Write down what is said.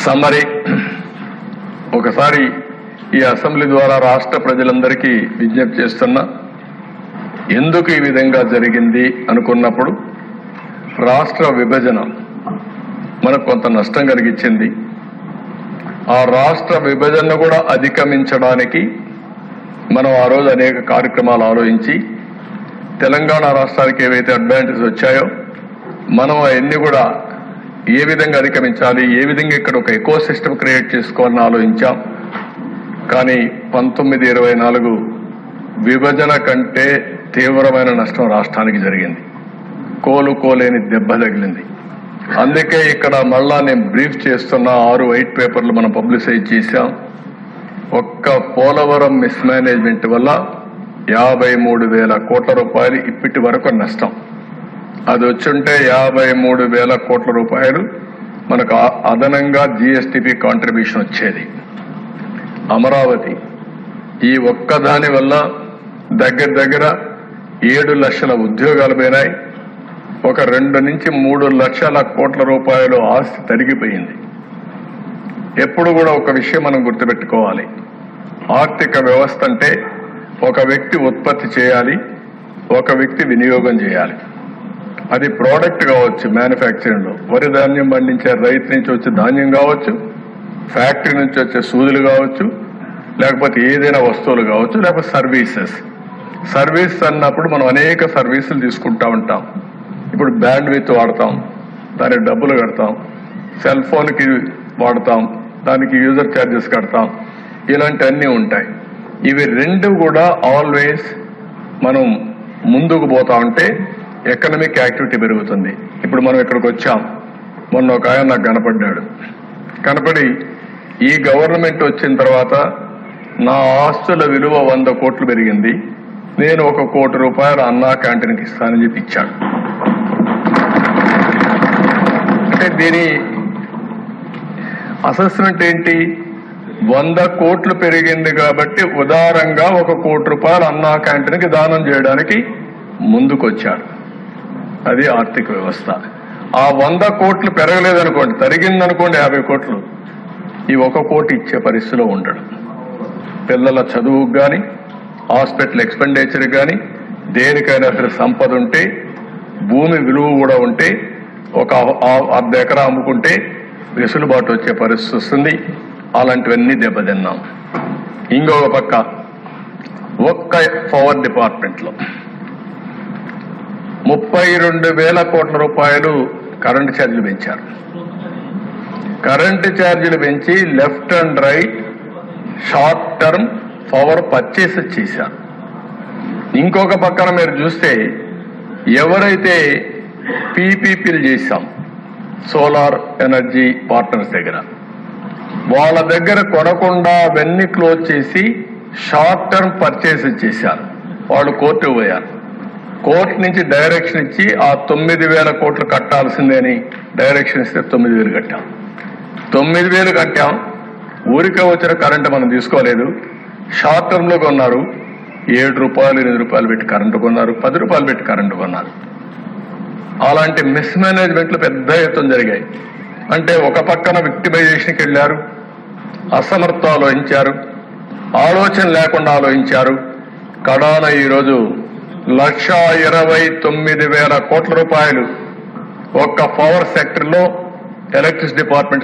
Summary ఒకసారి ఈ assembly ద్వారా రాష్ట్ర ప్రజలందరికీ విజ్ఞప్తి చేస్తున్నా, ఎందుకు ఈ విధంగా జరిగింది అనుకున్నప్పుడు రాష్ట్ర విభజన మనకు కొంత నష్టం కలిగించింది. ఆ రాష్ట్ర విభజనను కూడా అధిగమించడానికి మనం ఆ రోజు అనేక కార్యక్రమాలు ఆలోచించి తెలంగాణ రాష్ట్రానికి ఏవైతే అడ్వాంటేజ్ వచ్చాయో మనం అవన్నీ కూడా ఏ విధంగా అధిగమించాలి, ఏ విధంగా ఇక్కడ ఒక ఎకో సిస్టమ్ క్రియేట్ చేసుకోవాలని ఆలోచించాం. కానీ 1924 విభజన కంటే తీవ్రమైన నష్టం రాష్ట్రానికి జరిగింది. కోలుకోలేని దెబ్బ తగిలింది. అందుకే ఇక్కడ మళ్ళా నేను బ్రీఫ్ చేస్తున్న 6 వైట్ పేపర్లు మనం పబ్లిసైజ్ చేశాం. ఒక్క పోలవరం మిస్మేనేజ్మెంట్ వల్ల 53,000 కోట్ల రూపాయలు ఇప్పటి వరకు నష్టం. అది వచ్చుంటే 53,000 కోట్ల రూపాయలు మనకు అదనంగా జీఎస్టీపీ కాంట్రిబ్యూషన్ వచ్చేది. అమరావతి ఈ ఒక్కదాని వల్ల దగ్గర 7 లక్షల ఉద్యోగాలు పోయినాయి. ఒక 2 నుంచి 3 లక్షల కోట్ల రూపాయలు ఆస్తి తరిగిపోయింది. ఎప్పుడు కూడా ఒక విషయం మనం గుర్తుపెట్టుకోవాలి, ఆర్థిక వ్యవస్థ అంటే ఒక వ్యక్తి ఉత్పత్తి చేయాలి, ఒక వ్యక్తి వినియోగం చేయాలి. అది ప్రోడక్ట్ కావచ్చు, మ్యానుఫ్యాక్చరింగ్ లో వరి ధాన్యం పండించే రైతు నుంచి వచ్చే ధాన్యం కావచ్చు, ఫ్యాక్టరీ నుంచి వచ్చే సూదులు కావచ్చు, లేకపోతే ఏదైనా వస్తువులు కావచ్చు, లేకపోతే సర్వీస్ అన్నప్పుడు మనం అనేక సర్వీసులు తీసుకుంటా ఉంటాం. ఇప్పుడు బ్యాండ్ విత్ వాడతాం, దానికి డబ్బులు కడతాం, సెల్ ఫోన్కి వాడతాం, దానికి యూజర్ ఛార్జెస్ కడతాం, ఇలాంటివన్నీ ఉంటాయి. ఇవి రెండు కూడా ఆల్వేస్ మనం ముందుకు పోతా ఉంటే ఎకనామిక్ యాక్టివిటీ పెరుగుతుంది. ఇప్పుడు మనం ఇక్కడికి వచ్చాం, మొన్న ఒక ఆయన నాకు కనపడి ఈ గవర్నమెంట్ వచ్చిన తర్వాత నా ఆస్తుల విలువ 100 కోట్లు పెరిగింది, నేను 1 కోటి రూపాయలు అన్నా క్యాంటీన్కి ఇస్తానని చెప్పి ఇచ్చాడు. అంటే దీని అసెస్మెంట్ ఏంటి? 100 కోట్లు పెరిగింది కాబట్టి ఉదారంగా 1 కోటి రూపాయలు అన్నా క్యాంటీన్కి దానం చేయడానికి ముందుకొచ్చాడు. అది ఆర్థిక వ్యవస్థ. ఆ 100 కోట్లు పెరగలేదనుకోండి, తరిగిందనుకోండి 50 కోట్లు, ఈ 1 కోటి ఇచ్చే పరిస్థితిలో ఉండడు. పిల్లల చదువుకు కానీ, హాస్పిటల్ ఎక్స్పెండిచర్ కానీ, దేనికైనా సరే సంపద ఉంటే, భూమి విలువ కూడా ఉంటే, ఒక 1/2 ఎకరా అమ్ముకుంటే వెసులుబాటు వచ్చే పరిస్థితి వస్తుంది. అలాంటివన్నీ దెబ్బతిన్నాం. ఇంకొక పక్క ఒక్క పవర్ డిపార్ట్మెంట్లో 32,000 కోట్ల రూపాయలు కరెంటు ఛార్జీలు పెంచారు. కరెంటు ఛార్జీలు పెంచి left and right short term power purchase చేశారు. ఇంకొక పక్కన మీరు చూస్తే ఎవరైతే పీపీపీలు చేశాం సోలార్ ఎనర్జీ పార్ట్నర్స్ దగ్గర, వాళ్ళ దగ్గర కొనకుండా అవన్నీ క్లోజ్ చేసి షార్ట్ టర్మ్ పర్చేస్ చేశారు. వాళ్ళు కోర్టు పోయారు. కోర్టు నుంచి డైరెక్షన్ ఇచ్చి ఆ 9,000 కోట్లు కట్టాల్సిందే అని డైరెక్షన్ ఇస్తే 9,000 కట్టాం. 9,000 కట్టాం. ఊరికే వచ్చిన కరెంటు మనం తీసుకోలేదు. షార్ట్ టర్మ్ లో కొన్నారు. 7 రూపాయలు 8 రూపాయలు పెట్టి కరెంటు కొన్నారు, 10 రూపాయలు పెట్టి కరెంటు కొన్నారు. అలాంటి మిస్మేనేజ్మెంట్లు పెద్ద ఎత్తున జరిగాయి. అంటే ఒక పక్కన విక్టిమైజేషన్కి వెళ్ళారు, అసమర్థ ఆలోచించారు, ఆలోచన లేకుండా ఆలోచించారు. కడాన ఈరోజు 1,29,000 కోట్ల రూపాయలు ఒక్క పవర్ సెక్టర్ లో ఎలక్ట్రిసిటీ డిపార్ట్మెంట్